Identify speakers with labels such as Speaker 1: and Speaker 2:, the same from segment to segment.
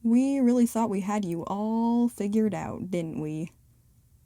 Speaker 1: We really thought we had you all figured out, didn't we?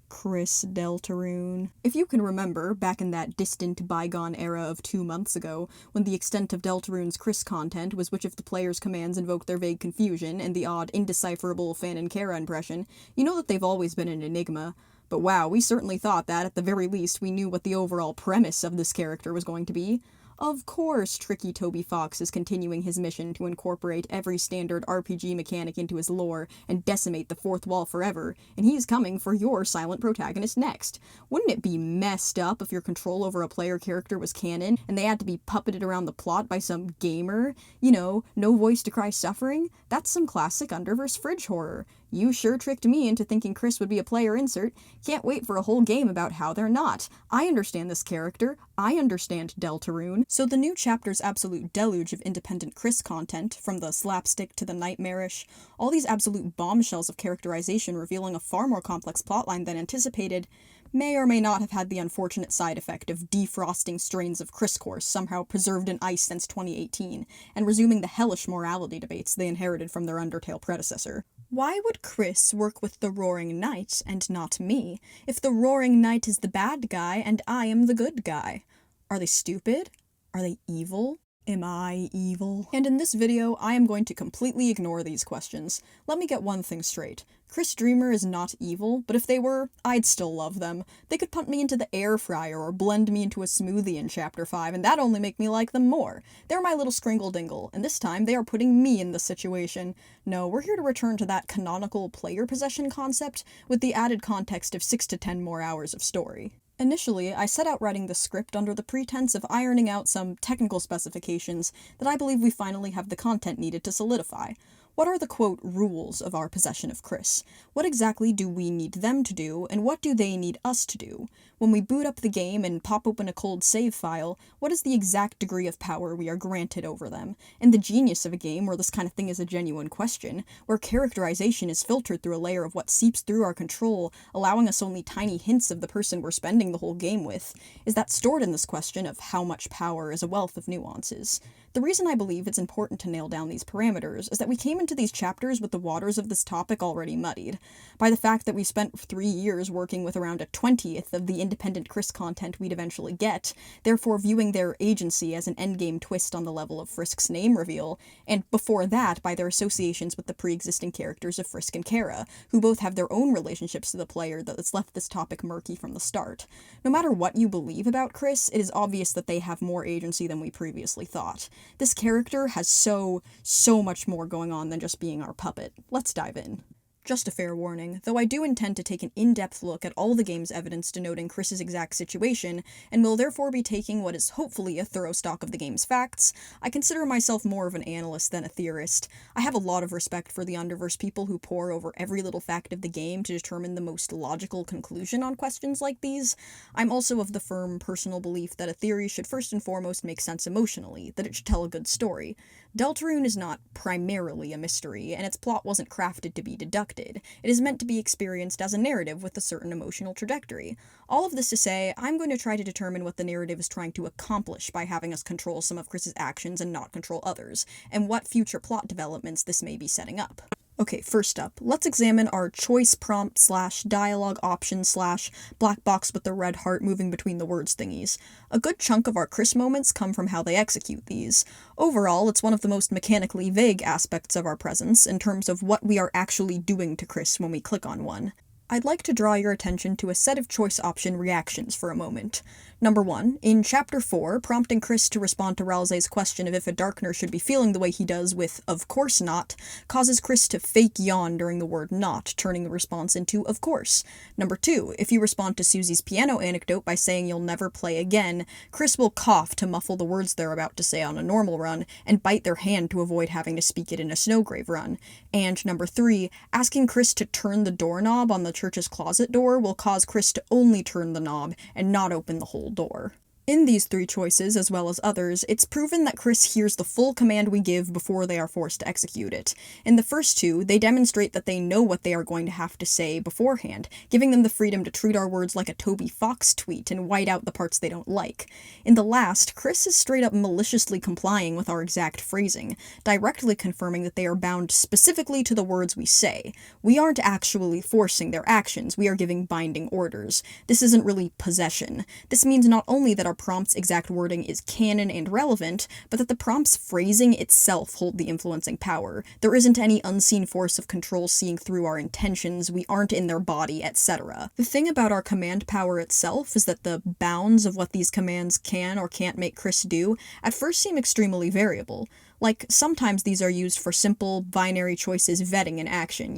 Speaker 1: Kris Deltarune. If you can remember, back in that distant bygone era of 2 months ago, when the extent of Deltarune's Kris content was which of the player's commands invoked their vague confusion and the odd, indecipherable Fan and Kara impression, you know that they've always been an enigma. But wow, we certainly thought that, at the very least, we knew what the overall premise of this character was going to be. Of course, tricky Toby Fox is continuing his mission to incorporate every standard RPG mechanic into his lore and decimate the fourth wall forever, and he's coming for your silent protagonist next. Wouldn't it be messed up if your control over a player character was canon, and they had to be puppeted around the plot by some gamer? You know, no voice to cry suffering? That's some classic Underverse fridge horror. You sure tricked me into thinking Kris would be a player insert. Can't wait for a whole game about how they're not. I understand this character. I understand Deltarune. So the new chapter's absolute deluge of independent Kris content, from the slapstick to the nightmarish, all these absolute bombshells of characterization revealing a far more complex plotline than anticipated, may or may not have had the unfortunate side effect of defrosting strains of Kris course somehow preserved in ice since 2018, and resuming the hellish morality debates they inherited from their Undertale predecessor. Why would Kris work with the Roaring Knight and not me, if the Roaring Knight is the bad guy and I am the good guy? Are they stupid? Are they evil? Am I evil? And in this video, I am going to completely ignore these questions. Let me get one thing straight. Kris Dreemurr is not evil, but if they were, I'd still love them. They could punt me into the air fryer or blend me into a smoothie in Chapter 5, and that'd only make me like them more. They're my little skringle-dingle, and this time they are putting me in this situation. No, we're here to return to that canonical player possession concept, with the added context of 6 to 10 more hours of story. Initially, I set out writing the script under the pretense of ironing out some technical specifications that I believe we finally have the content needed to solidify. What are the, quote, rules of our possession of Kris? What exactly do we need them to do, and what do they need us to do? When we boot up the game and pop open a cold save file, what is the exact degree of power we are granted over them? And the genius of a game where this kind of thing is a genuine question, where characterization is filtered through a layer of what seeps through our control, allowing us only tiny hints of the person we're spending the whole game with, is that stored in this question of how much power is a wealth of nuances. The reason I believe it's important to nail down these parameters is that we came into these chapters with the waters of this topic already muddied, by the fact that we spent 3 years working with around a 20th of the independent Kris content we'd eventually get, therefore viewing their agency as an endgame twist on the level of Frisk's name reveal, and before that by their associations with the pre-existing characters of Frisk and Kara, who both have their own relationships to the player that's left this topic murky from the start. No matter what you believe about Kris, it is obvious that they have more agency than we previously thought. This character has so much more going on than just being our puppet. Let's dive in. Just a fair warning, though I do intend to take an in-depth look at all the game's evidence denoting Kris's exact situation, and will therefore be taking what is hopefully a thorough stock of the game's facts, I consider myself more of an analyst than a theorist. I have a lot of respect for the Underverse people who pore over every little fact of the game to determine the most logical conclusion on questions like these. I'm also of the firm personal belief that a theory should first and foremost make sense emotionally, that it should tell a good story. Deltarune is not primarily a mystery, and its plot wasn't crafted to be deducted. It is meant to be experienced as a narrative with a certain emotional trajectory. All of this to say, I'm going to try to determine what the narrative is trying to accomplish by having us control some of Kris's actions and not control others, and what future plot developments this may be setting up. Okay, first up, let's examine our choice prompt / dialogue option / black box with the red heart moving between the words thingies. A good chunk of our Kris moments come from how they execute these. Overall, it's one of the most mechanically vague aspects of our presence in terms of what we are actually doing to Kris when we click on one. I'd like to draw your attention to a set of choice option reactions for a moment. Number 1, in Chapter 4, prompting Kris to respond to Ralsei's question of if a Darkner should be feeling the way he does with "of course not," causes Kris to fake yawn during the word "not," turning the response into "of course." Number 2, if you respond to Susie's piano anecdote by saying you'll never play again, Kris will cough to muffle the words they're about to say on a normal run, and bite their hand to avoid having to speak it in a Snowgrave run. And number 3, asking Kris to turn the doorknob on the church's closet door will cause Kris to only turn the knob and not open the whole door. In these three choices, as well as others, it's proven that Kris hears the full command we give before they are forced to execute it. In the first two, they demonstrate that they know what they are going to have to say beforehand, giving them the freedom to treat our words like a Toby Fox tweet and white out the parts they don't like. In the last, Kris is straight up maliciously complying with our exact phrasing, directly confirming that they are bound specifically to the words we say. We aren't actually forcing their actions, we are giving binding orders. This isn't really possession. This means not only that our prompt's exact wording is canon and relevant, but that the prompt's phrasing itself hold the influencing power. There isn't any unseen force of control seeing through our intentions, we aren't in their body, etc. The thing about our command power itself is that the bounds of what these commands can or can't make Kris do at first seem extremely variable. Like, sometimes these are used for simple, binary choices vetting an action,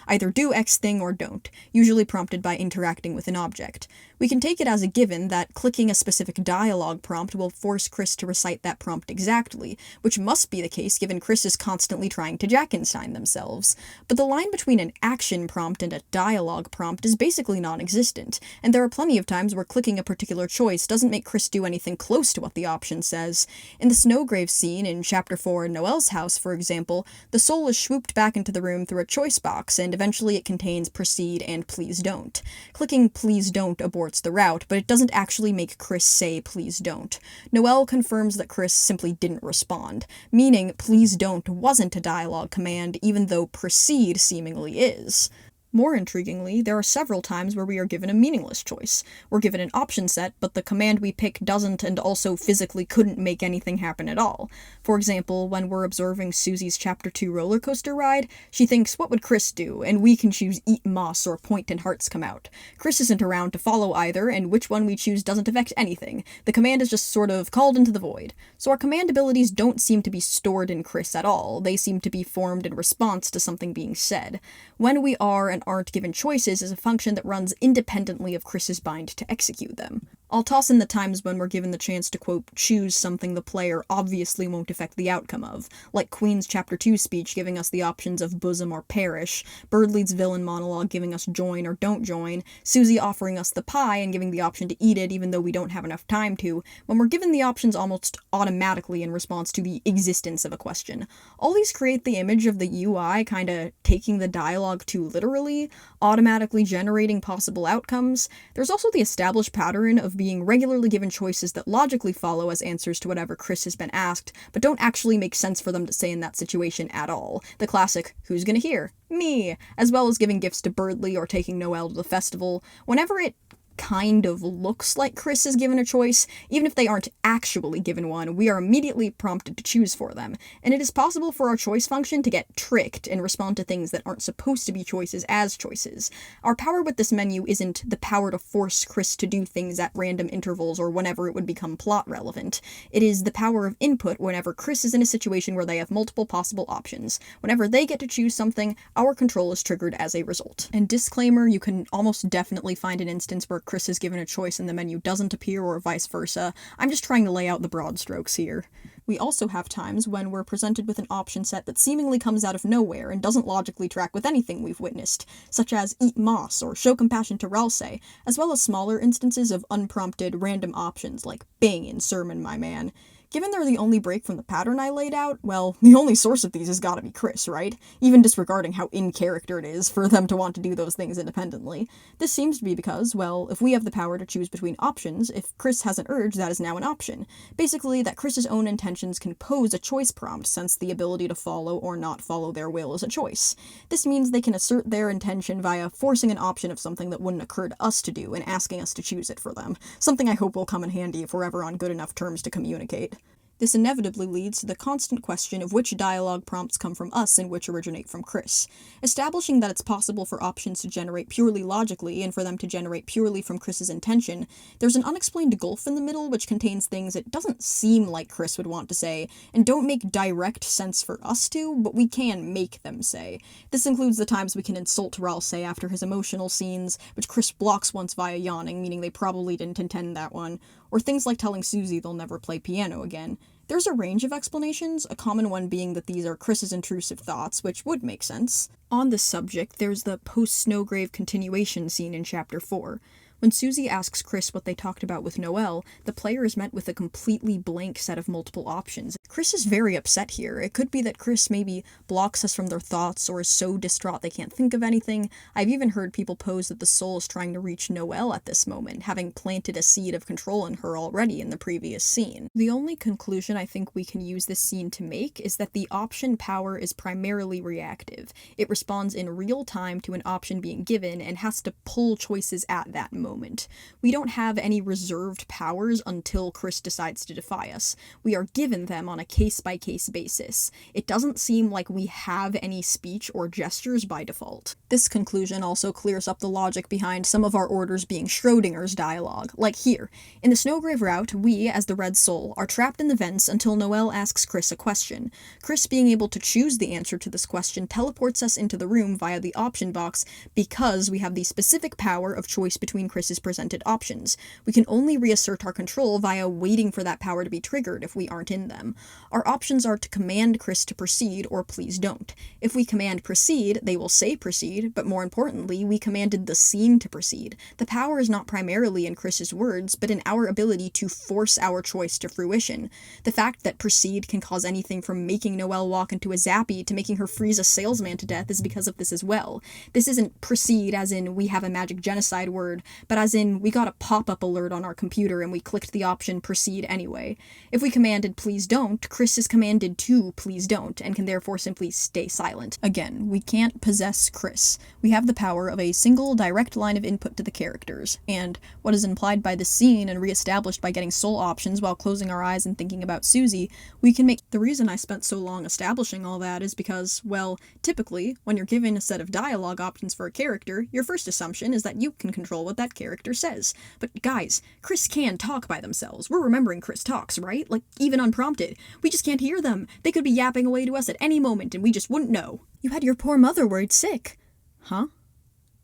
Speaker 1: either do X thing or don't, usually prompted by interacting with an object. We can take it as a given that clicking a specific dialogue prompt will force Kris to recite that prompt exactly, which must be the case given Kris is constantly trying to Jackenstein themselves. But the line between an action prompt and a dialogue prompt is basically non-existent, and there are plenty of times where clicking a particular choice doesn't make Kris do anything close to what the option says. In the Snowgrave scene in Chapter 4 in Noelle's house, for example, the soul is swooped back into the room through a choice box, and eventually it contains proceed and please don't. Clicking please don't aborts the route, but it doesn't actually make Kris say please don't. Noelle confirms that Kris simply didn't respond, meaning please don't wasn't a dialogue command, even though proceed seemingly is. More intriguingly, there are several times where we are given a meaningless choice. We're given an option set, but the command we pick doesn't and also physically couldn't make anything happen at all. For example, when we're observing Susie's Chapter 2 roller coaster ride, she thinks, what would Kris do? And we can choose eat moss or point and hearts come out. Kris isn't around to follow either, and which one we choose doesn't affect anything. The command is just sort of called into the void. So our command abilities don't seem to be stored in Kris at all. They seem to be formed in response to something being said. When we are and aren't given choices is a function that runs independently of Kris's bind to execute them. I'll toss in the times when we're given the chance to, quote, choose something the player obviously won't affect the outcome of, like Queen's Chapter 2 speech giving us the options of bosom or perish, Birdlead's villain monologue giving us join or don't join, Susie offering us the pie and giving the option to eat it even though we don't have enough time to, when we're given the options almost automatically in response to the existence of a question. All these create the image of the UI kinda taking the dialogue too literally, automatically generating possible outcomes. There's also the established pattern of being regularly given choices that logically follow as answers to whatever Kris has been asked, but don't actually make sense for them to say in that situation at all. The classic, who's gonna hear? Me! As well as giving gifts to Birdley or taking Noelle to the festival. Whenever it kind of looks like Kris is given a choice, even if they aren't actually given one, we are immediately prompted to choose for them, and it is possible for our choice function to get tricked and respond to things that aren't supposed to be choices as choices. Our power with this menu isn't the power to force Kris to do things at random intervals or whenever it would become plot relevant. It is the power of input whenever Kris is in a situation where they have multiple possible options. Whenever they get to choose something, our control is triggered as a result. And disclaimer, you can almost definitely find an instance where Kris is given a choice and the menu doesn't appear or vice versa. I'm just trying to lay out the broad strokes here. We also have times when we're presented with an option set that seemingly comes out of nowhere and doesn't logically track with anything we've witnessed, such as eat moss or show compassion to Ralsei, as well as smaller instances of unprompted random options like bang in sermon, my man. Given they're the only break from the pattern I laid out, well, the only source of these has gotta be Kris, right? Even disregarding how in character it is for them to want to do those things independently. This seems to be because, well, if we have the power to choose between options, if Kris has an urge, that is now an option. Basically, that Kris's own intentions can pose a choice prompt, since the ability to follow or not follow their will is a choice. This means they can assert their intention via forcing an option of something that wouldn't occur to us to do and asking us to choose it for them. Something I hope will come in handy if we're ever on good enough terms to communicate. This inevitably leads to the constant question of which dialogue prompts come from us and which originate from Kris. Establishing that it's possible for options to generate purely logically and for them to generate purely from Kris's intention, there's an unexplained gulf in the middle which contains things it doesn't seem like Kris would want to say, and don't make direct sense for us to, but we can make them say. This includes the times we can insult Ralsei after his emotional scenes, which Kris blocks once via yawning, meaning they probably didn't intend that one, or things like telling Susie they'll never play piano again. There's a range of explanations, a common one being that these are Kris's intrusive thoughts, which would make sense. On this subject, there's the post-Snowgrave continuation scene in Chapter 4. When Susie asks Kris what they talked about with Noelle, the player is met with a completely blank set of multiple options. Kris is very upset here. It could be that Kris maybe blocks us from their thoughts or is so distraught they can't think of anything. I've even heard people pose that the soul is trying to reach Noelle at this moment, having planted a seed of control in her already in the previous scene. The only conclusion I think we can use this scene to make is that the option power is primarily reactive. It responds in real time to an option being given and has to pull choices at that moment. We don't have any reserved powers until Kris decides to defy us. We are given them on a case-by-case basis. It doesn't seem like we have any speech or gestures by default. This conclusion also clears up the logic behind some of our orders being Schrodinger's dialogue. Like here, in the Snowgrave route, we, as the Red Soul, are trapped in the vents until Noelle asks Kris a question. Kris being able to choose the answer to this question teleports us into the room via the option box because we have the specific power of choice between Kris's presented options. We can only reassert our control via waiting for that power to be triggered if we aren't in them. Our options are to command Kris to proceed or please don't. If we command proceed, they will say proceed, but more importantly, we commanded the scene to proceed. The power is not primarily in Kris's words, but in our ability to force our choice to fruition. The fact that proceed can cause anything from making Noelle walk into a zappy to making her freeze a salesman to death is because of this as well. This isn't proceed as in we have a magic genocide word, but as in we got a pop-up alert on our computer and we clicked the option proceed anyway. If we commanded please don't, Kris is commanded to please don't, and can therefore simply stay silent. Again, we can't possess Kris. We have the power of a single direct line of input to the characters, and what is implied by this scene and reestablished by getting soul options while closing our eyes and thinking about Susie, we can make. The reason I spent so long establishing all that is because, well, typically, when you're given a set of dialogue options for a character, your first assumption is that you can control what that character says. But guys, Kris can talk by themselves. We're remembering Kris talks, right? Like, even unprompted. We just can't hear them. They could be yapping away to us at any moment and we just wouldn't know. You had your poor mother worried sick. Huh?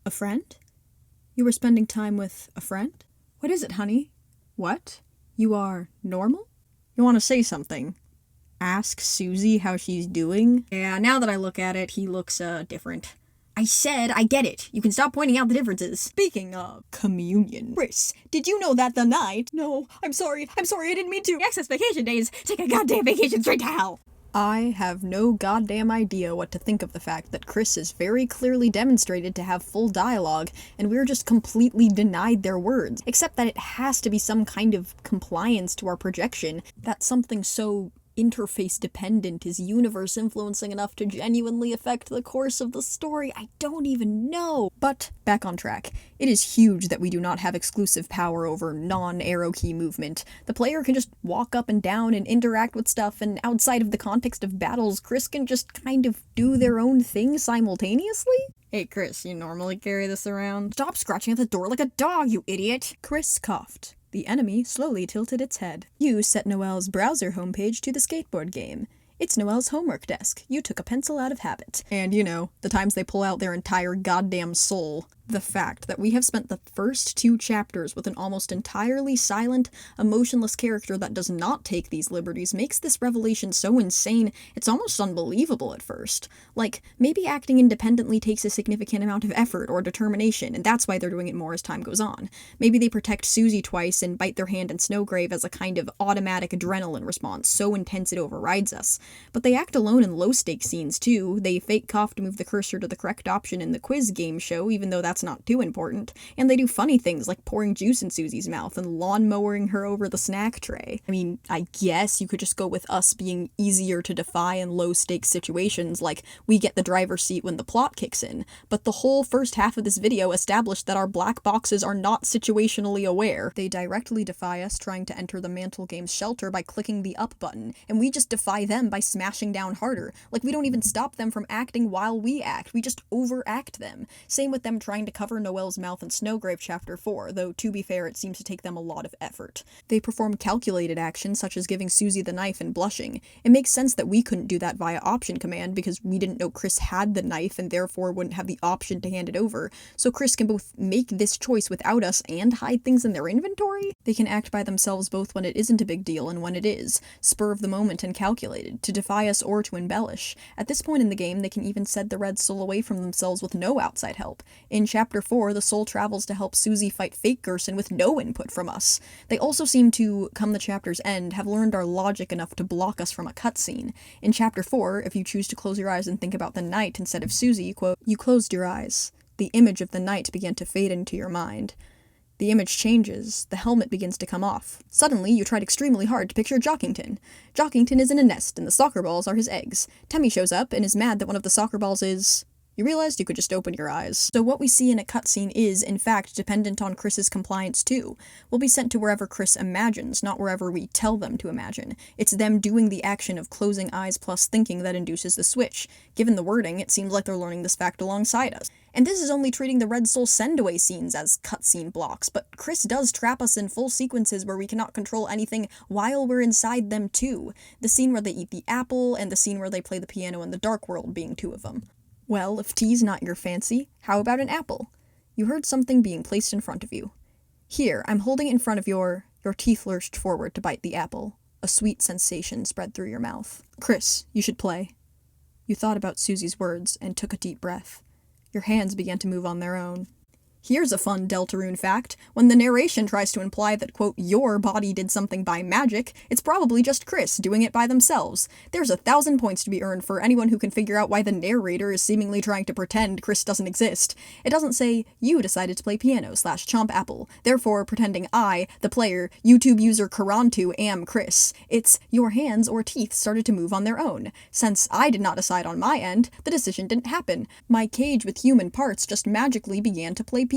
Speaker 1: A friend? You were spending time with a friend? What is it, honey? What? You are normal? You want to say something? Ask Susie how she's doing? Yeah, now that I look at it, he looks, different. I said I get it. You can stop pointing out the differences. Speaking of communion. Kris, did you know that the night? No, I'm sorry, I didn't mean to. Excess vacation days. Take a goddamn vacation straight to hell. I have no goddamn idea what to think of the fact that Kris is very clearly demonstrated to have full dialogue, and we're just completely denied their words. Except that it has to be some kind of compliance to our projection, that something so interface dependent is universe influencing enough to genuinely affect the course of the story. I don't even know. But back on track. It is huge that we do not have exclusive power over non-arrow key movement. The player can just walk up and down and interact with stuff, and outside of the context of battles, Kris can just kind of do their own thing simultaneously? Hey Kris, you normally carry this around? Stop scratching at the door like a dog, you idiot! Kris coughed. The enemy slowly tilted its head. You set Noelle's browser homepage to the skateboard game. It's Noelle's homework desk. You took a pencil out of habit. And, you know, the times they pull out their entire goddamn soul. The fact that we have spent the first 2 chapters with an almost entirely silent, emotionless character that does not take these liberties makes this revelation so insane, it's almost unbelievable at first. Like, maybe acting independently takes a significant amount of effort or determination, and that's why they're doing it more as time goes on. Maybe they protect Susie twice and bite their hand in Snowgrave as a kind of automatic adrenaline response, so intense it overrides us. But they act alone in low-stakes scenes, too. They fake cough to move the cursor to the correct option in the quiz game show, even though that's not too important. And they do funny things like pouring juice in Susie's mouth and lawn-mowing her over the snack tray. I mean, I guess you could just go with us being easier to defy in low-stakes situations, like we get the driver's seat when the plot kicks in. But the whole first half of this video established that our black boxes are not situationally aware. They directly defy us trying to enter the Mantle Game's shelter by clicking the up button, and we just defy them by smashing down harder. Like, we don't even stop them from acting while we act, we just overact them. Same with them trying to cover Noelle's mouth in Snowgrave Chapter 4, though to be fair it seems to take them a lot of effort. They perform calculated actions such as giving Susie the knife and blushing. It makes sense that we couldn't do that via option command because we didn't know Kris had the knife and therefore wouldn't have the option to hand it over, so Kris can both make this choice without us and hide things in their inventory? They can act by themselves both when it isn't a big deal and when it is, spur of the moment and calculated, to defy us or to embellish. At this point in the game, they can even set the Red Soul away from themselves with no outside help. In Chapter 4, the soul travels to help Susie fight fake Gerson with no input from us. They also seem to, come the chapter's end, have learned our logic enough to block us from a cutscene. In Chapter 4, if you choose to close your eyes and think about the knight instead of Susie, quote, you closed your eyes. The image of the knight began to fade into your mind. The image changes, the helmet begins to come off. Suddenly, you tried extremely hard to picture Jockington. Jockington is in a nest, and the soccer balls are his eggs. Temmie shows up and is mad that one of the soccer balls is... You realized you could just open your eyes. So what we see in a cutscene is, in fact, dependent on Chris's compliance too. We'll be sent to wherever Kris imagines, not wherever we tell them to imagine. It's them doing the action of closing eyes plus thinking that induces the switch. Given the wording, it seems like they're learning this fact alongside us. And this is only treating the Red Soul send-away scenes as cutscene blocks, but Kris does trap us in full sequences where we cannot control anything while we're inside them too. The scene where they eat the apple, and the scene where they play the piano in the Dark World being two of them. Well, if tea's not your fancy, how about an apple? You heard something being placed in front of you. Here, I'm holding it in front of your teeth lurched forward to bite the apple. A sweet sensation spread through your mouth. Kris, you should play. You thought about Susie's words and took a deep breath. Your hands began to move on their own. Here's a fun Deltarune fact. When the narration tries to imply that, quote, your body did something by magic, it's probably just Kris doing it by themselves. There's 1,000 points to be earned for anyone who can figure out why the narrator is seemingly trying to pretend Kris doesn't exist. It doesn't say, you decided to play piano / chomp apple, therefore pretending I, the player, YouTube user Karantu, am Kris. It's, your hands or teeth started to move on their own. Since I did not decide on my end, the decision didn't happen. My cage with human parts just magically began to play piano.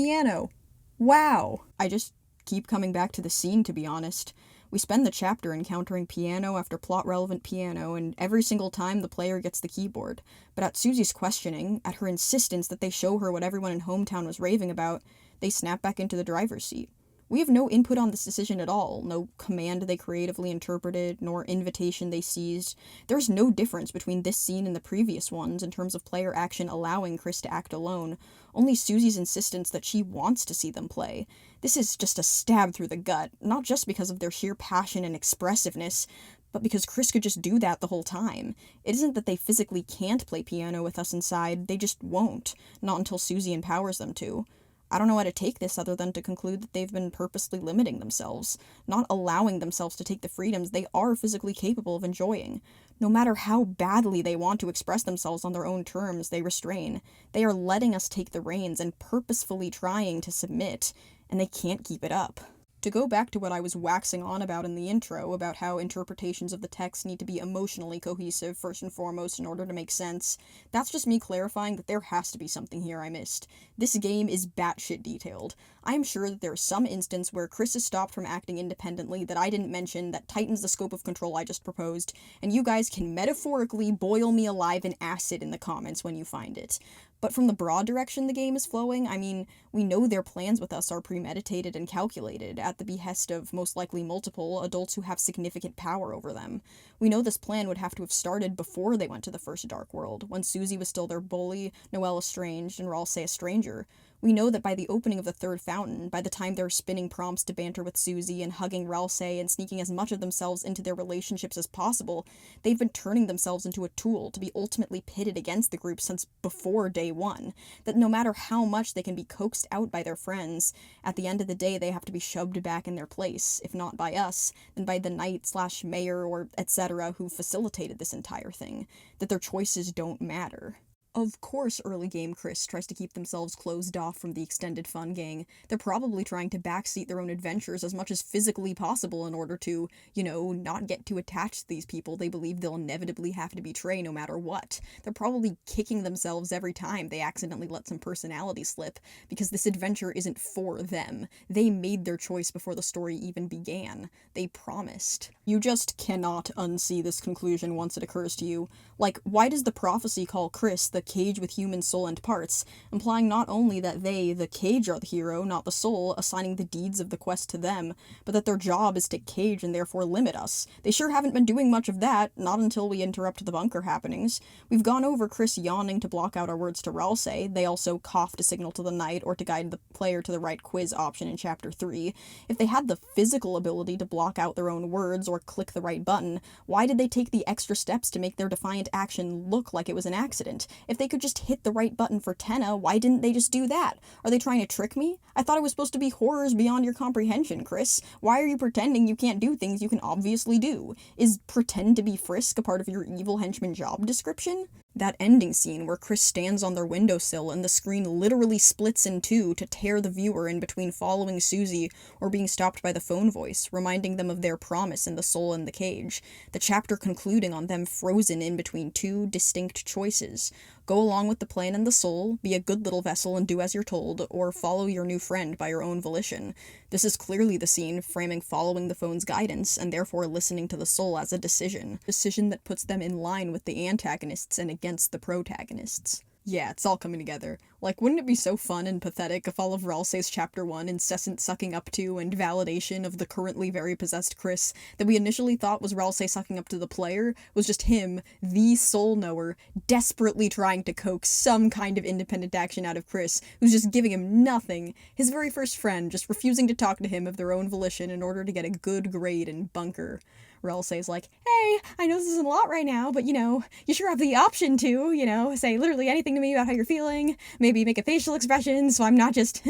Speaker 1: Wow. I just keep coming back to the scene, to be honest. We spend the chapter encountering piano after plot-relevant piano, and every single time the player gets the keyboard. But at Susie's questioning, at her insistence that they show her what everyone in Hometown was raving about, they snap back into the driver's seat. We have no input on this decision at all, no command they creatively interpreted, nor invitation they seized. There's no difference between this scene and the previous ones in terms of player action allowing Kris to act alone, only Susie's insistence that she wants to see them play. This is just a stab through the gut, not just because of their sheer passion and expressiveness, but because Kris could just do that the whole time. It isn't that they physically can't play piano with us inside, they just won't, not until Susie empowers them to. I don't know how to take this other than to conclude that they've been purposely limiting themselves, not allowing themselves to take the freedoms they are physically capable of enjoying. No matter how badly they want to express themselves on their own terms, they restrain. They are letting us take the reins and purposefully trying to submit, and they can't keep it up. To go back to what I was waxing on about in the intro, about how interpretations of the text need to be emotionally cohesive first and foremost in order to make sense, that's just me clarifying that there has to be something here I missed. This game is batshit detailed. I am sure that there is some instance where Kris is stopped from acting independently that I didn't mention that tightens the scope of control I just proposed, and you guys can metaphorically boil me alive in acid in the comments when you find it. But from the broad direction the game is flowing, I mean, we know their plans with us are premeditated and calculated, at the behest of most likely multiple adults who have significant power over them. We know this plan would have to have started before they went to the first Dark World, when Susie was still their bully, Noelle estranged, and Ralse a stranger. We know that by the opening of the third fountain, by the time they're spinning prompts to banter with Susie and hugging Ralse and sneaking as much of themselves into their relationships as possible, they've been turning themselves into a tool to be ultimately pitted against the group since before day one. That no matter how much they can be coaxed out by their friends, at the end of the day they have to be shoved back in their place, if not by us, then by the knight/mayor or etc. who facilitated this entire thing. That their choices don't matter. Of course early game Kris tries to keep themselves closed off from the extended fun gang. They're probably trying to backseat their own adventures as much as physically possible in order to, not get too attached to these people they believe they'll inevitably have to betray no matter what. They're probably kicking themselves every time they accidentally let some personality slip, because this adventure isn't for them. They made their choice before the story even began. They promised. You just cannot unsee this conclusion once it occurs to you. Like, why does the prophecy call Kris the cage with human soul and parts, implying not only that they, the cage, are the hero, not the soul, assigning the deeds of the quest to them, but that their job is to cage and therefore limit us? They sure haven't been doing much of that, not until we interrupt the bunker happenings. We've gone over Kris yawning to block out our words to Ralse. They also cough to signal to the knight or to guide the player to the right quiz option in Chapter 3. If they had the physical ability to block out their own words or click the right button, why did they take the extra steps to make their defiant action look like it was an accident? If they could just hit the right button for Tenna, why didn't they just do that? Are they trying to trick me? I thought it was supposed to be horrors beyond your comprehension, Kris. Why are you pretending you can't do things you can obviously do? Is pretend to be Frisk a part of your evil henchman job description? That ending scene where Kris stands on their windowsill and the screen literally splits in two to tear the viewer in between following Susie or being stopped by the phone voice, reminding them of their promise in The Soul in the Cage. The chapter concluding on them frozen in between two distinct choices. Go along with the plan and the soul, be a good little vessel and do as you're told, or follow your new friend by your own volition. This is clearly the scene framing following the phone's guidance, and therefore listening to the soul as a decision that puts them in line with the antagonists and against the protagonists. Yeah, it's all coming together. Like, wouldn't it be so fun and pathetic if all of Ralsei's Chapter 1 incessant sucking up to and validation of the currently very possessed Kris that we initially thought was Ralsei sucking up to the player was just him, the soul knower, desperately trying to coax some kind of independent action out of Kris, who's just giving him nothing, his very first friend just refusing to talk to him of their own volition in order to get a good grade in Bunker. Ralsei's like, hey, I know this isn't a lot right now, but, you sure have the option to, say literally anything to me about how you're feeling, maybe make a facial expression so I'm not just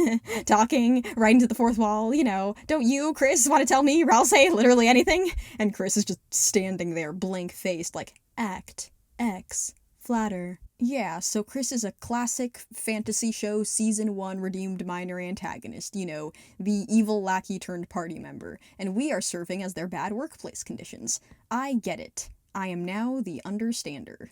Speaker 1: talking right into the fourth wall, don't you, Kris, want to tell me, Ralsei, literally anything? And Kris is just standing there, blank-faced, like, act, X, flatter. Yeah, so Kris is a classic fantasy show season 1 redeemed minor antagonist, the evil lackey turned party member, and we are serving as their bad workplace conditions. I get it. I am now the understander.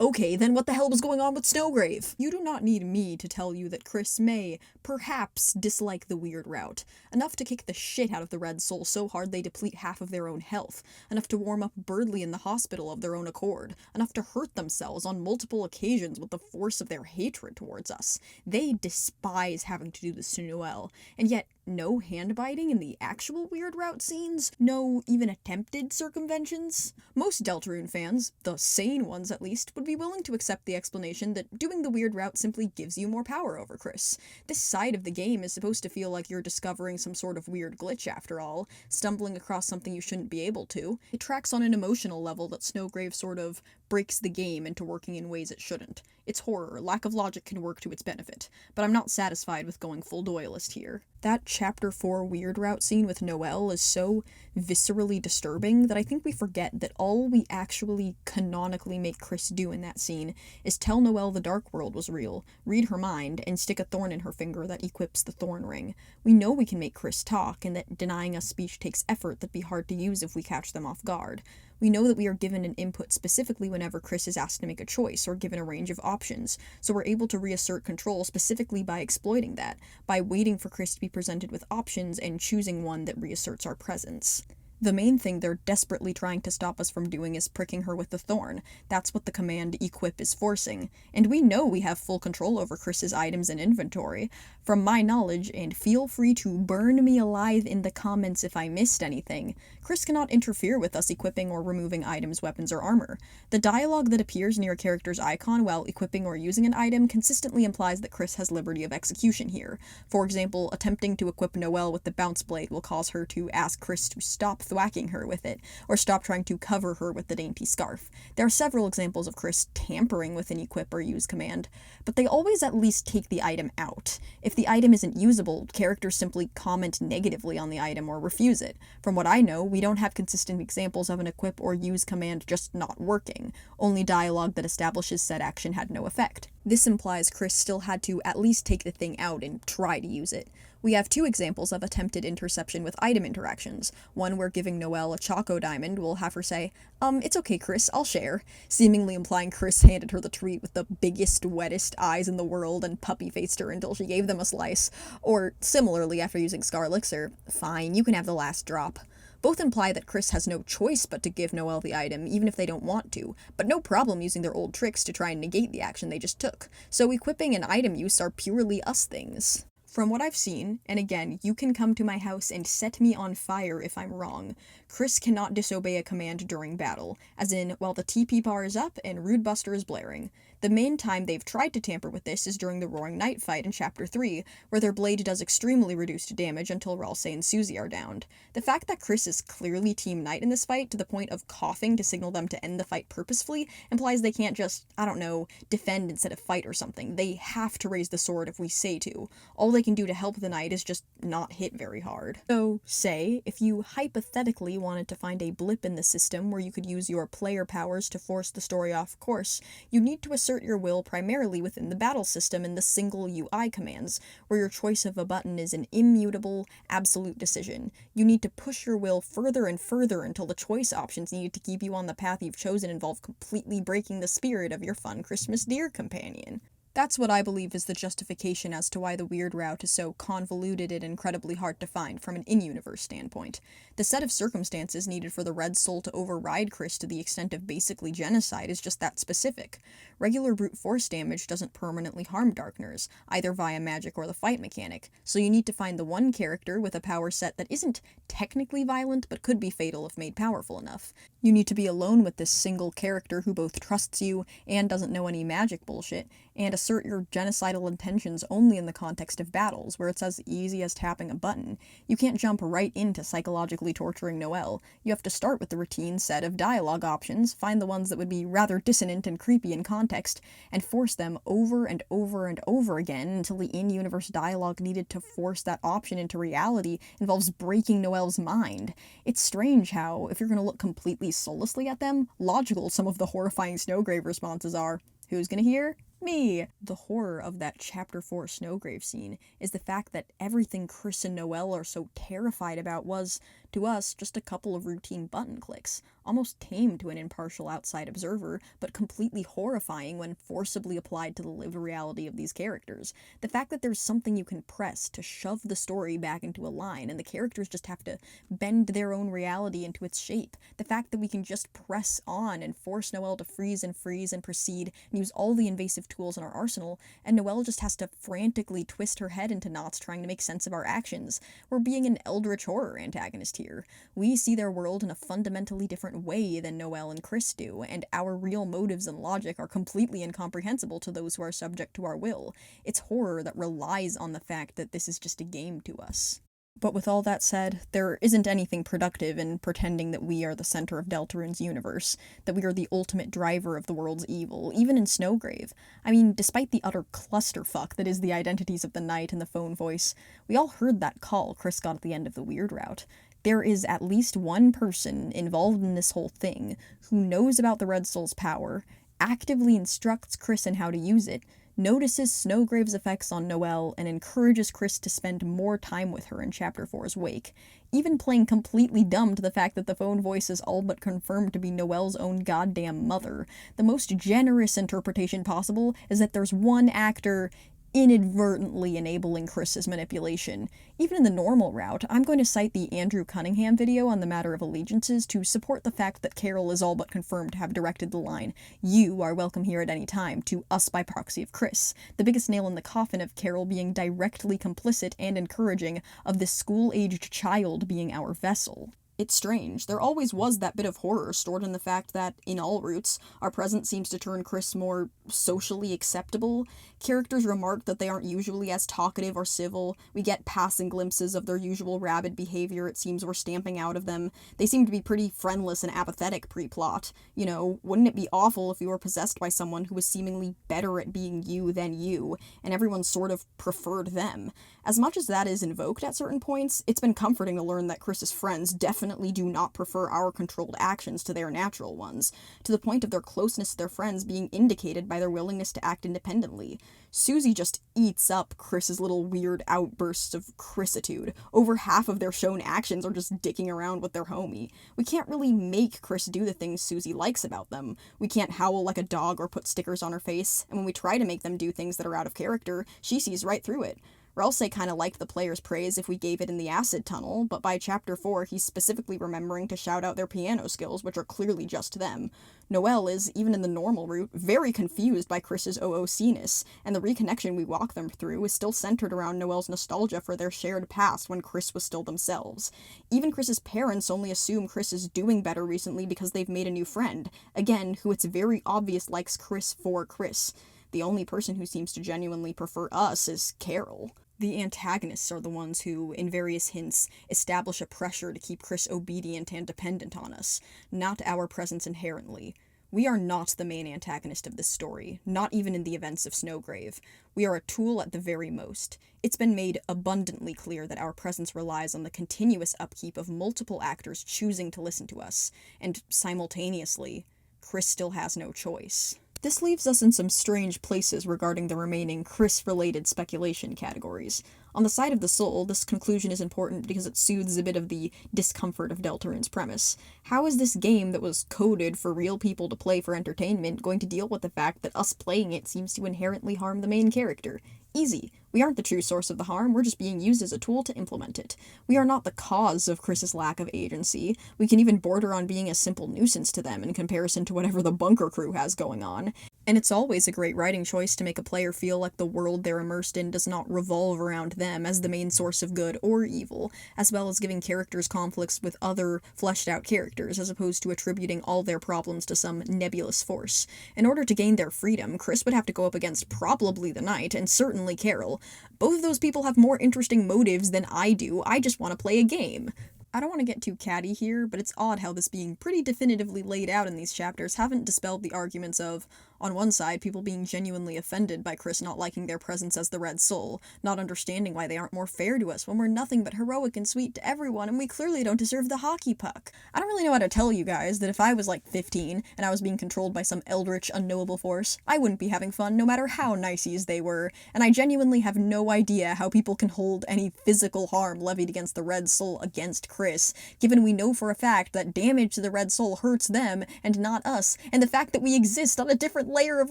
Speaker 1: Okay, then what the hell was going on with Snowgrave? You do not need me to tell you that Kris may, perhaps, dislike the weird route. Enough to kick the shit out of the Red Soul so hard they deplete half of their own health. Enough to warm up Birdly in the hospital of their own accord. Enough to hurt themselves on multiple occasions with the force of their hatred towards us. They despise having to do this to Noelle, and yet no hand-biting in the actual weird route scenes? No even attempted circumventions? Most Deltarune fans, the sane ones at least, would be willing to accept the explanation that doing the weird route simply gives you more power over Kris. This side of the game is supposed to feel like you're discovering some sort of weird glitch after all, stumbling across something you shouldn't be able to. It tracks on an emotional level that Snowgrave sort of breaks the game into working in ways it shouldn't. It's horror, lack of logic can work to its benefit, but I'm not satisfied with going full Doyleist here. That Chapter 4 weird route scene with Noelle is so viscerally disturbing that I think we forget that all we actually canonically make Kris do in that scene is tell Noelle the Dark World was real, read her mind, and stick a thorn in her finger that equips the thorn ring. We know we can make Kris talk, and that denying us speech takes effort that'd be hard to use if we catch them off guard. We know that we are given an input specifically whenever Kris is asked to make a choice or given a range of options, so we're able to reassert control specifically by exploiting that, by waiting for Kris to be presented with options and choosing one that reasserts our presence. The main thing they're desperately trying to stop us from doing is pricking her with the thorn. That's what the command equip is forcing. And we know we have full control over Kris's items and inventory. From my knowledge, and feel free to burn me alive in the comments if I missed anything, Kris cannot interfere with us equipping or removing items, weapons, or armor. The dialogue that appears near a character's icon while equipping or using an item consistently implies that Kris has liberty of execution here. For example, attempting to equip Noelle with the bounce blade will cause her to ask Kris to stop thwacking her with it, or stop trying to cover her with the dainty scarf. There are several examples of Kris tampering with an equip or use command, but they always at least take the item out. If the item isn't usable, characters simply comment negatively on the item or refuse it. From what I know, we don't have consistent examples of an equip or use command just not working, only dialogue that establishes said action had no effect. This implies Kris still had to at least take the thing out and try to use it. We have 2 examples of attempted interception with item interactions, one where giving Noelle a Choco Diamond will have her say, it's okay Kris, I'll share, seemingly implying Kris handed her the treat with the biggest, wettest eyes in the world and puppy-faced her until she gave them a slice, or similarly after using Scarlixer, fine, you can have the last drop. Both imply that Kris has no choice but to give Noelle the item, even if they don't want to, but no problem using their old tricks to try and negate the action they just took, so equipping and item use are purely us things. From what I've seen, and again, you can come to my house and set me on fire if I'm wrong, Kris cannot disobey a command during battle, as in while the TP bar is up and Rude Buster is blaring. The main time they've tried to tamper with this is during the Roaring Night fight in Chapter 3, where their blade does extremely reduced damage until Ralsei and Susie are downed. The fact that Kris is clearly Team Knight in this fight, to the point of coughing to signal them to end the fight purposefully, implies they can't just, I don't know, defend instead of fight or something. They have to raise the sword if we say to. All they can do to help the knight is just not hit very hard. So, say, if you hypothetically wanted to find a blip in the system where you could use your player powers to force the story off course, you need to assert your will primarily within the battle system in the single UI commands, where your choice of a button is an immutable, absolute decision. You need to push your will further and further until the choice options needed to keep you on the path you've chosen involve completely breaking the spirit of your fun Christmas deer companion. That's what I believe is the justification as to why the weird route is so convoluted and incredibly hard to find from an in-universe standpoint. The set of circumstances needed for the Red Soul to override Kris to the extent of basically genocide is just that specific. Regular brute force damage doesn't permanently harm Darkners, either via magic or the fight mechanic, so you need to find the one character with a power set that isn't technically violent but could be fatal if made powerful enough. You need to be alone with this single character who both trusts you and doesn't know any magic bullshit, and assert your genocidal intentions only in the context of battles, where it's as easy as tapping a button. You can't jump right into psychologically torturing Noelle. You have to start with the routine set of dialogue options, find the ones that would be rather dissonant and creepy in context, and force them over and over and over again until the in-universe dialogue needed to force that option into reality involves breaking Noelle's mind. It's strange how, if you're going to look completely soullessly at them, logical some of the horrifying Snowgrave responses are. Who's gonna hear? Me! The horror of that Chapter 4 Snowgrave scene is the fact that everything Kris and Noelle are so terrified about was, to us, just a couple of routine button clicks, almost tame to an impartial outside observer, but completely horrifying when forcibly applied to the lived reality of these characters. The fact that there's something you can press to shove the story back into a line, and the characters just have to bend their own reality into its shape. The fact that we can just press on and force Noelle to freeze and proceed, and use all the invasive tools in our arsenal, and Noelle just has to frantically twist her head into knots trying to make sense of our actions. We're being an eldritch horror antagonist here. We see their world in a fundamentally different way than Noelle and Kris do, and our real motives and logic are completely incomprehensible to those who are subject to our will. It's horror that relies on the fact that this is just a game to us. But with all that said, there isn't anything productive in pretending that we are the center of Deltarune's universe, that we are the ultimate driver of the world's evil, even in Snowgrave. I mean, despite the utter clusterfuck that is the identities of the knight and the phone voice, we all heard that call Kris got at the end of the weird route. There is at least one person involved in this whole thing who knows about the Red Soul's power, actively instructs Kris in how to use it, notices Snowgrave's effects on Noelle, and encourages Kris to spend more time with her in Chapter 4's wake, even playing completely dumb to the fact that the phone voice is all but confirmed to be Noelle's own goddamn mother. The most generous interpretation possible is that there's one actor inadvertently enabling Kris's manipulation. Even in the normal route, I'm going to cite the Andrew Cunningham video on the matter of allegiances to support the fact that Carol is all but confirmed to have directed the line, "You are welcome here at any time," to us by proxy of Kris, the biggest nail in the coffin of Carol being directly complicit and encouraging of this school-aged child being our vessel. It's strange. There always was that bit of horror stored in the fact that, in all routes, our presence seems to turn Kris more socially acceptable. Characters remark that they aren't usually as talkative or civil. We get passing glimpses of their usual rabid behavior it seems we're stamping out of them. They seem to be pretty friendless and apathetic pre-plot. You know, wouldn't it be awful if you were possessed by someone who was seemingly better at being you than you, and everyone sort of preferred them? As much as that is invoked at certain points, it's been comforting to learn that Kris's friends definitely do not prefer our controlled actions to their natural ones, to the point of their closeness to their friends being indicated by their willingness to act independently. Susie just eats up Kris's little weird outbursts of Krisitude. Over half of their shown actions are just dicking around with their homie. We can't really make Kris do the things Susie likes about them. We can't howl like a dog or put stickers on her face, and when we try to make them do things that are out of character, she sees right through it. Ralsei kinda liked the player's praise if we gave it in the acid tunnel, but by chapter 4 he's specifically remembering to shout out their piano skills, which are clearly just them. Noelle is, even in the normal route, very confused by Chris's OOC-ness, and the reconnection we walk them through is still centered around Noelle's nostalgia for their shared past when Kris was still themselves. Even Chris's parents only assume Kris is doing better recently because they've made a new friend, again, who it's very obvious likes Kris for Kris. The only person who seems to genuinely prefer us is Carol. The antagonists are the ones who, in various hints, establish a pressure to keep Kris obedient and dependent on us, not our presence inherently. We are not the main antagonist of this story, not even in the events of Snowgrave. We are a tool at the very most. It's been made abundantly clear that our presence relies on the continuous upkeep of multiple actors choosing to listen to us, and simultaneously, Kris still has no choice. This leaves us in some strange places regarding the remaining Kris-related speculation categories. On the side of the soul, this conclusion is important because it soothes a bit of the discomfort of Deltarune's premise. How is this game that was coded for real people to play for entertainment going to deal with the fact that us playing it seems to inherently harm the main character? Easy. We aren't the true source of the harm, we're just being used as a tool to implement it. We are not the cause of Kris's lack of agency. We can even border on being a simple nuisance to them in comparison to whatever the bunker crew has going on. And it's always a great writing choice to make a player feel like the world they're immersed in does not revolve around them as the main source of good or evil, as well as giving characters conflicts with other fleshed-out characters, as opposed to attributing all their problems to some nebulous force. In order to gain their freedom, Kris would have to go up against probably the Knight, and certainly Carol. Both of those people have more interesting motives than I do, I just want to play a game. I don't want to get too catty here, but it's odd how this being pretty definitively laid out in these chapters haven't dispelled the arguments of, on one side, people being genuinely offended by Kris not liking their presence as the Red Soul, not understanding why they aren't more fair to us when we're nothing but heroic and sweet to everyone and we clearly don't deserve the hockey puck. I don't really know how to tell you guys that if I was like 15 and I was being controlled by some eldritch, unknowable force, I wouldn't be having fun no matter how niceies they were, and I genuinely have no idea how people can hold any physical harm levied against the Red Soul against Kris, given we know for a fact that damage to the Red Soul hurts them and not us, and the fact that we exist on a different layer of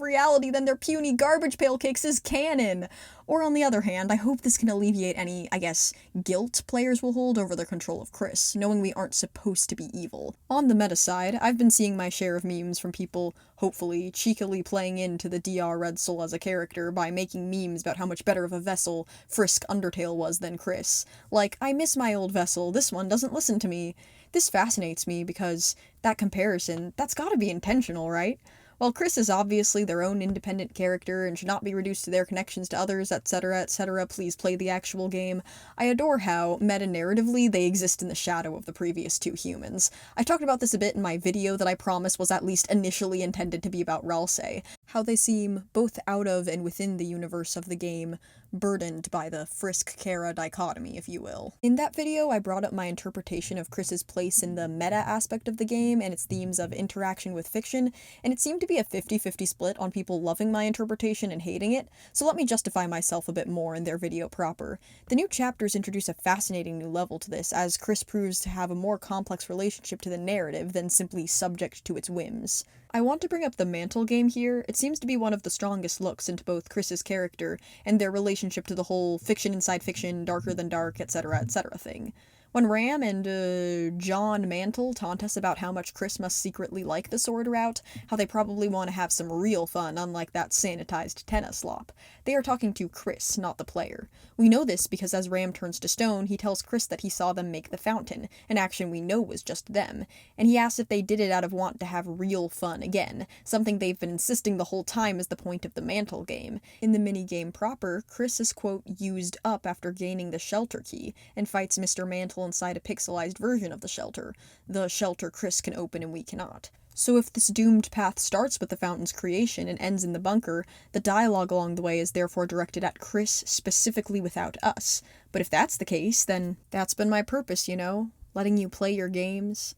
Speaker 1: reality than their puny garbage pail kicks is canon. Or on the other hand, I hope this can alleviate any, I guess, guilt players will hold over their control of Kris, knowing we aren't supposed to be evil. On the meta side, I've been seeing my share of memes from people, hopefully, cheekily playing into the DR Red Soul as a character by making memes about how much better of a vessel Frisk Undertale was than Kris. Like, I miss my old vessel, this one doesn't listen to me. This fascinates me because that comparison, that's gotta be intentional, right? While Kris is obviously their own independent character and should not be reduced to their connections to others, etc., please play the actual game, I adore how, meta-narratively, they exist in the shadow of the previous two humans. I talked about this a bit in my video that I promise was at least initially intended to be about Ralsei, how they seem, both out of and within the universe of the game, burdened by the Frisk-Kara dichotomy, if you will. In that video, I brought up my interpretation of Kris's place in the meta aspect of the game and its themes of interaction with fiction, and it seemed to be a 50-50 split on people loving my interpretation and hating it, so let me justify myself a bit more in their video proper. The new chapters introduce a fascinating new level to this, as Kris proves to have a more complex relationship to the narrative than simply subject to its whims. I want to bring up the Mantle game here. It seems to be one of the strongest looks into both Kris's character and their relationship to the whole fiction inside fiction, darker than dark, etc. thing. When Ram and, John Mantle taunt us about how much Kris must secretly like the sword route, how they probably want to have some real fun, unlike that sanitized tennis slop, they are talking to Kris, not the player. We know this because as Ram turns to stone, he tells Kris that he saw them make the fountain, an action we know was just them, and he asks if they did it out of want to have real fun again, something they've been insisting the whole time is the point of the Mantle game. In the minigame proper, Kris is, quote, used up after gaining the shelter key, and fights Mr. Mantle inside a pixelized version of the shelter Kris can open and we cannot. So if this doomed path starts with the fountain's creation and ends in the bunker, the dialogue along the way is therefore directed at Kris specifically without us. But if that's the case, then that's been my purpose, you know? Letting you play your games.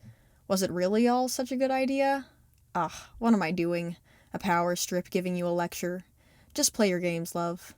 Speaker 1: Was it really all such a good idea? What am I doing? A power strip giving you a lecture? Just play your games, love.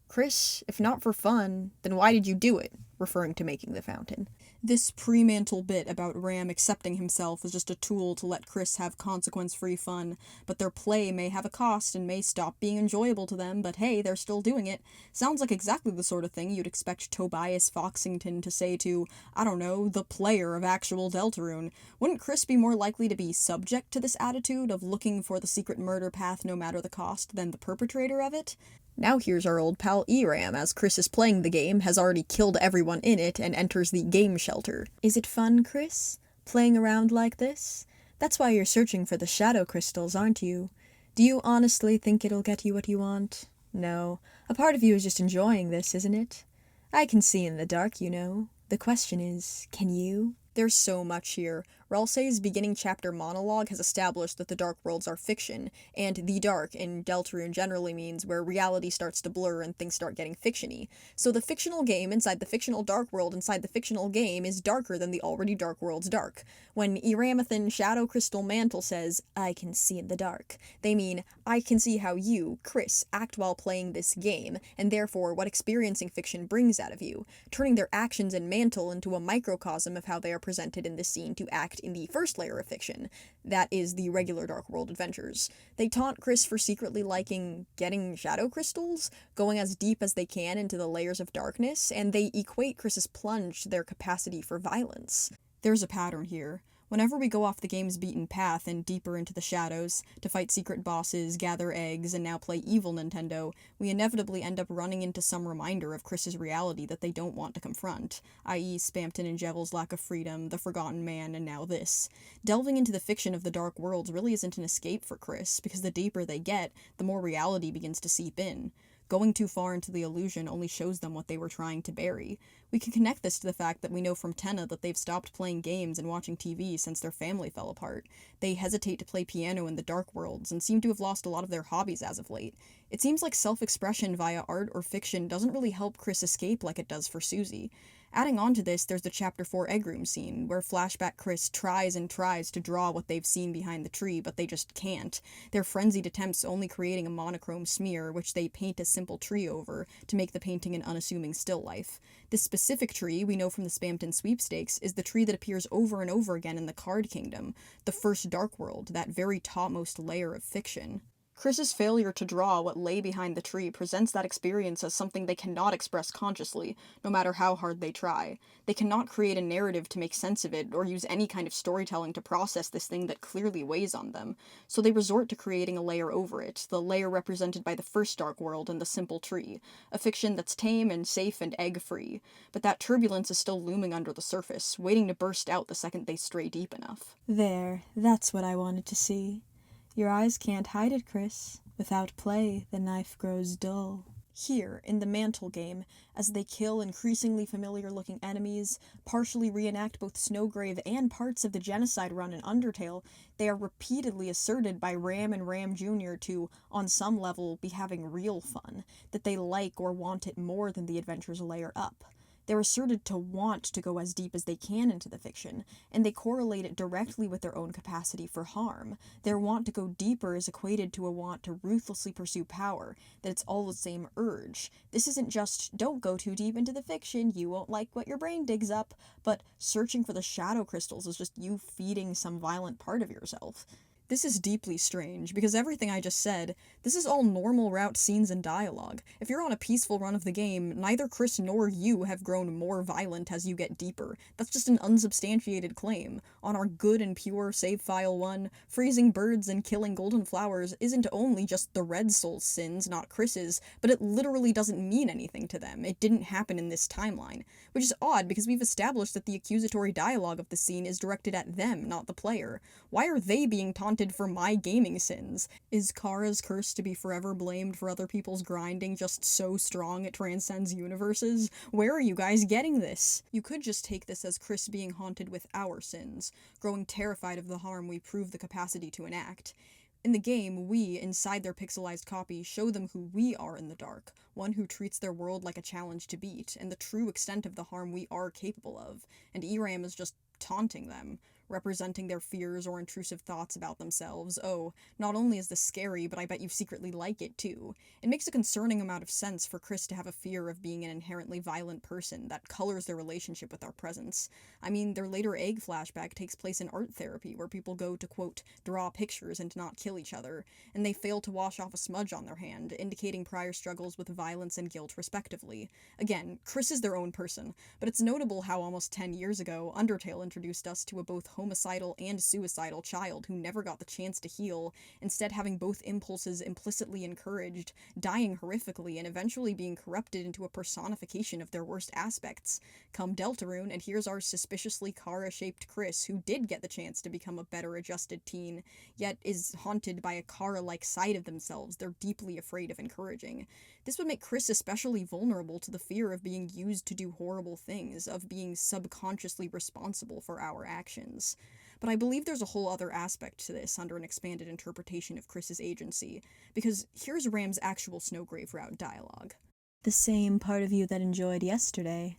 Speaker 1: Kris, if not for fun, then why did you do it? referring to making the fountain. This premantle bit about Ram accepting himself is just a tool to let Kris have consequence-free fun, but their play may have a cost and may stop being enjoyable to them, but hey, they're still doing it. Sounds like exactly the sort of thing you'd expect Tobias Foxington to say to, I don't know, the player of actual Deltarune. Wouldn't Kris be more likely to be subject to this attitude of looking for the secret murder path no matter the cost than the perpetrator of it? Now here's our old pal Eram, as Kris is playing the game, has already killed everyone in it, and enters the game shelter. Is it fun, Kris? Playing around like this? That's why you're searching for the shadow crystals, aren't you? Do you honestly think it'll get you what you want? No. A part of you is just enjoying this, isn't it? I can see in the dark, you know. The question is, can you? There's so much here. Ralsei's beginning chapter monologue has established that the Dark Worlds are fiction, and the dark in Deltarune generally means where reality starts to blur and things start getting fiction-y. So the fictional game inside the fictional Dark World inside the fictional game is darker than the already Dark World's dark. When Eramathan Shadow Crystal Mantle says, I can see in the dark, they mean, I can see how you, Kris, act while playing this game, and therefore what experiencing fiction brings out of you, turning their actions in Mantle into a microcosm of how they are presented in this scene to act in the first layer of fiction, that is the regular Dark World adventures. They taunt Kris for secretly liking getting shadow crystals, going as deep as they can into the layers of darkness, and they equate Kris's plunge to their capacity for violence. There's a pattern here. Whenever we go off the game's beaten path and deeper into the shadows, to fight secret bosses, gather eggs, and now play evil Nintendo, we inevitably end up running into some reminder of Kris's reality that they don't want to confront, i.e. Spamton and Jevils' lack of freedom, the Forgotten Man, and now this. Delving into the fiction of the Dark Worlds really isn't an escape for Kris, because the deeper they get, the more reality begins to seep in. Going too far into the illusion only shows them what they were trying to bury. We can connect this to the fact that we know from Tenna that they've stopped playing games and watching TV since their family fell apart. They hesitate to play piano in the Dark Worlds and seem to have lost a lot of their hobbies as of late. It seems like self-expression via art or fiction doesn't really help Kris escape like it does for Susie. Adding on to this, there's the Chapter 4 egg room scene, where flashback Kris tries and tries to draw what they've seen behind the tree, but they just can't. Their frenzied attempts only creating a monochrome smear, which they paint a simple tree over, to make the painting an unassuming still life. This specific tree, we know from the Spamton sweepstakes, is the tree that appears over and over again in the Card Kingdom, the first Dark World, that very topmost layer of fiction. Kris's failure to draw what lay behind the tree presents that experience as something they cannot express consciously, no matter how hard they try. They cannot create a narrative to make sense of it, or use any kind of storytelling to process this thing that clearly weighs on them, so they resort to creating a layer over it, the layer represented by the first Dark World and the simple tree, a fiction that's tame and safe and egg-free, but that turbulence is still looming under the surface, waiting to burst out the second they stray deep enough.
Speaker 2: There, that's what I wanted to see. Your eyes can't hide it, Kris. Without play, the knife grows dull.
Speaker 1: Here, in the Mantle game, as they kill increasingly familiar-looking enemies, partially reenact both Snowgrave and parts of the genocide run in Undertale, they are repeatedly asserted by Ram and Ram Jr. to, on some level, be having real fun, that they like or want it more than the adventure's layer up. They're asserted to want to go as deep as they can into the fiction, and they correlate it directly with their own capacity for harm. Their want to go deeper is equated to a want to ruthlessly pursue power, that it's all the same urge. This isn't just, don't go too deep into the fiction, you won't like what your brain digs up, but searching for the shadow crystals is just you feeding some violent part of yourself. This is deeply strange, because everything I just said, this is all normal route scenes and dialogue. If you're on a peaceful run of the game, neither Kris nor you have grown more violent as you get deeper. That's just an unsubstantiated claim. On our good and pure save file 1, freezing birds and killing golden flowers isn't only just the Red Soul's sins, not Kris's, but it literally doesn't mean anything to them. It didn't happen in this timeline. Which is odd, because we've established that the accusatory dialogue of the scene is directed at them, not the player. Why are they being taunted for my gaming sins? Is Kara's curse to be forever blamed for other people's grinding just so strong it transcends universes? Where are you guys getting this? You could just take this as Kris being haunted with our sins, growing terrified of the harm we prove the capacity to enact. In the game, we, inside their pixelized copy, show them who we are in the dark, one who treats their world like a challenge to beat, and the true extent of the harm we are capable of, and Eram is just taunting them. representing their fears or intrusive thoughts about themselves. Oh, not only is this scary, but I bet you secretly like it too. It makes a concerning amount of sense for Kris to have a fear of being an inherently violent person that colors their relationship with our presence. I mean, their later egg flashback takes place in art therapy, where people go to, quote, draw pictures and not kill each other, and they fail to wash off a smudge on their hand, indicating prior struggles with violence and guilt respectively. Again, Kris is their own person, but it's notable how almost 10 years ago, Undertale introduced us to a both homicidal and suicidal child who never got the chance to heal, instead having both impulses implicitly encouraged, dying horrifically, and eventually being corrupted into a personification of their worst aspects. Come Deltarune, and here's our suspiciously Kara-shaped Kris, who did get the chance to become a better adjusted teen, yet is haunted by a Kara-like side of themselves they're deeply afraid of encouraging. This would make Kris especially vulnerable to the fear of being used to do horrible things, of being subconsciously responsible for our actions. But I believe there's a whole other aspect to this under an expanded interpretation of Kris's agency, because here's Ram's actual Snowgrave route dialogue.
Speaker 2: The same part of you that enjoyed yesterday,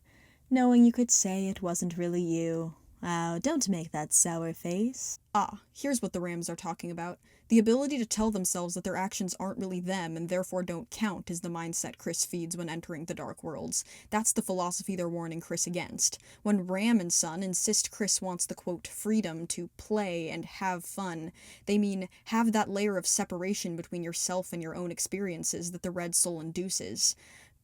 Speaker 2: knowing you could say it wasn't really you. Oh, don't make that sour face.
Speaker 1: Ah, here's what the Rams are talking about. The ability to tell themselves that their actions aren't really them and therefore don't count is the mindset Kris feeds when entering the Dark Worlds. That's the philosophy they're warning Kris against. When Ram and Son insist Kris wants the, quote, freedom to play and have fun, they mean have that layer of separation between yourself and your own experiences that the Red Soul induces.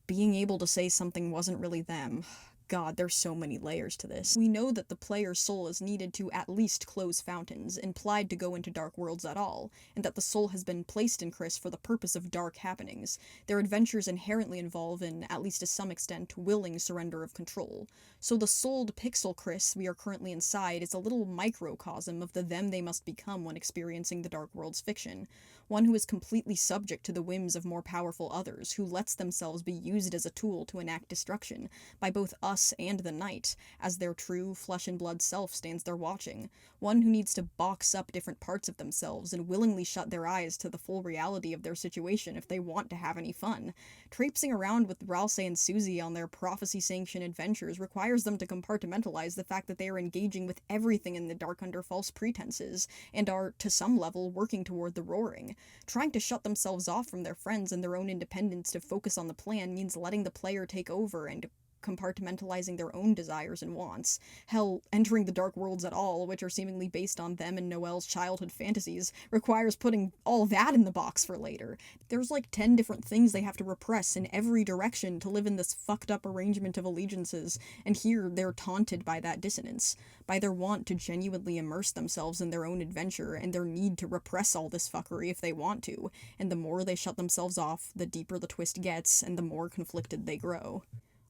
Speaker 1: Being able to say something wasn't really them. God, there's so many layers to this. We know that the player's soul is needed to at least close fountains, implied to go into dark worlds at all, and that the soul has been placed in Kris for the purpose of dark happenings. Their adventures inherently involve, in at least to some extent, willing surrender of control. So the souled pixel Kris we are currently inside is a little microcosm of the them they must become when experiencing the dark world's fiction. One who is completely subject to the whims of more powerful others, who lets themselves be used as a tool to enact destruction, by both us and the night, as their true flesh and blood self stands there watching. One who needs to box up different parts of themselves and willingly shut their eyes to the full reality of their situation if they want to have any fun. Traipsing around with Ralsei and Susie on their prophecy-sanctioned adventures requires them to compartmentalize the fact that they are engaging with everything in the dark under false pretenses, and are, to some level, working toward the roaring. Trying to shut themselves off from their friends and their own independence to focus on the plan means letting the player take over and compartmentalizing their own desires and wants. Hell, entering the dark worlds at all, which are seemingly based on them and Noelle's childhood fantasies, requires putting all that in the box for later. There's like 10 different things they have to repress in every direction to live in this fucked up arrangement of allegiances, and here they're taunted by that dissonance, by their want to genuinely immerse themselves in their own adventure and their need to repress all this fuckery if they want to, and the more they shut themselves off, the deeper the twist gets, and the more conflicted they grow.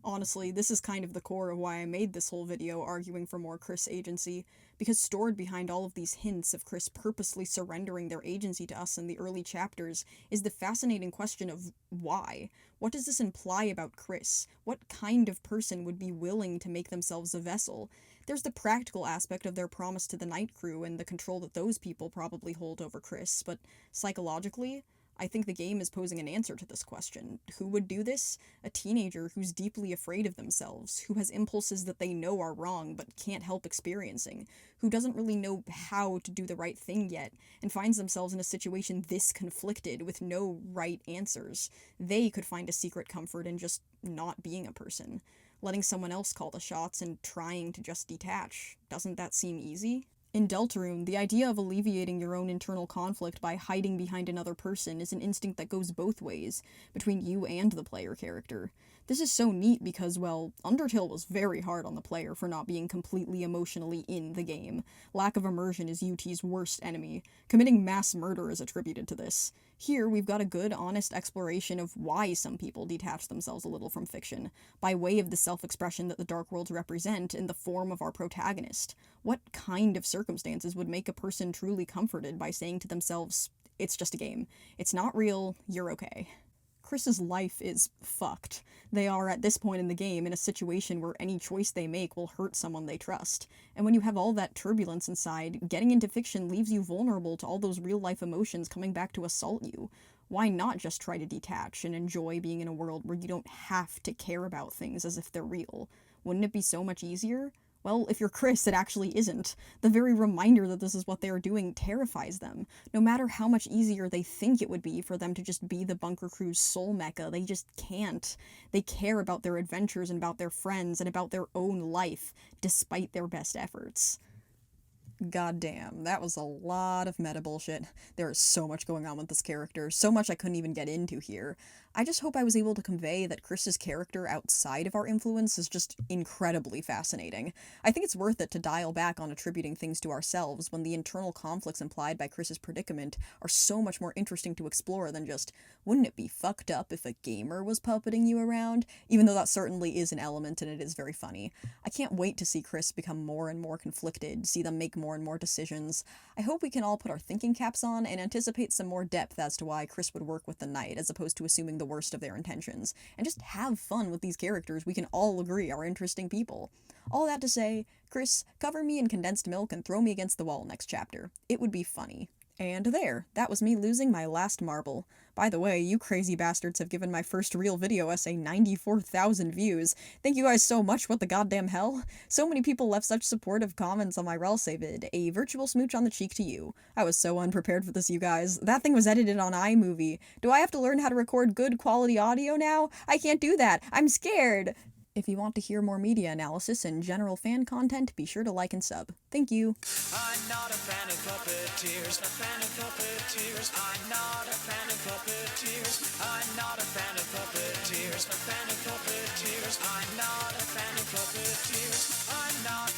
Speaker 1: Honestly, this is kind of the core of why I made this whole video arguing for more Kris agency, because stored behind all of these hints of Kris purposely surrendering their agency to us in the early chapters is the fascinating question of why. What does this imply about Kris? What kind of person would be willing to make themselves a vessel? There's the practical aspect of their promise to the Night Crew and the control that those people probably hold over Kris, but psychologically, I think the game is posing an answer to this question. Who would do this? A teenager who's deeply afraid of themselves, who has impulses that they know are wrong but can't help experiencing, who doesn't really know how to do the right thing yet, and finds themselves in a situation this conflicted with no right answers. They could find a secret comfort in just not being a person, letting someone else call the shots and trying to just detach. Doesn't that seem easy? In Deltarune, the idea of alleviating your own internal conflict by hiding behind another person is an instinct that goes both ways, between you and the player character. This is so neat because, well, Undertale was very hard on the player for not being completely emotionally in the game. Lack of immersion is UT's worst enemy. Committing mass murder is attributed to this. Here, we've got a good, honest exploration of why some people detach themselves a little from fiction, by way of the self-expression that the Dark Worlds represent in the form of our protagonist. What kind of circumstances would make a person truly comforted by saying to themselves, it's just a game. It's not real, you're okay. Kris's life is fucked. They are, at this point in the game, in a situation where any choice they make will hurt someone they trust. And when you have all that turbulence inside, getting into fiction leaves you vulnerable to all those real-life emotions coming back to assault you. Why not just try to detach and enjoy being in a world where you don't have to care about things as if they're real? Wouldn't it be so much easier? Well, if you're Kris, it actually isn't. The very reminder that this is what they are doing terrifies them. No matter how much easier they think it would be for them to just be the bunker crew's soul mecca, they just can't. They care about their adventures and about their friends and about their own life, despite their best efforts. Goddamn, that was a lot of meta bullshit. There is so much going on with this character, so much I couldn't even get into here. I just hope I was able to convey that Kris's character outside of our influence is just incredibly fascinating. I think it's worth it to dial back on attributing things to ourselves when the internal conflicts implied by Kris's predicament are so much more interesting to explore than just, wouldn't it be fucked up if a gamer was puppeting you around? Even though that certainly is an element and it is very funny. I can't wait to see Kris become more and more conflicted, see them make more and more decisions. I hope we can all put our thinking caps on and anticipate some more depth as to why Kris would work with the Knight, as opposed to assuming the worst of their intentions, and just have fun with these characters we can all agree are interesting people. All that to say, Kris, cover me in condensed milk and throw me against the wall next chapter. It would be funny. And there, that was me losing my last marble. By the way, you crazy bastards have given my first real video essay 94,000 views. Thank you guys so much, what the goddamn hell? So many people left such supportive comments on my Relsa vid. A virtual smooch on the cheek to you. I was so unprepared for this, you guys. That thing was edited on iMovie. Do I have to learn how to record good quality audio now? I can't do that. I'm scared. If you want to hear more media analysis and general fan content, be sure to like and sub. Thank you.
Speaker 3: I'm not a fan of puppeteers, a fan of puppeteers. I'm not a fan of puppeteers. I'm not a fan of puppeteers, a fan of puppeteers. I'm not a fan of puppeteers. I'm not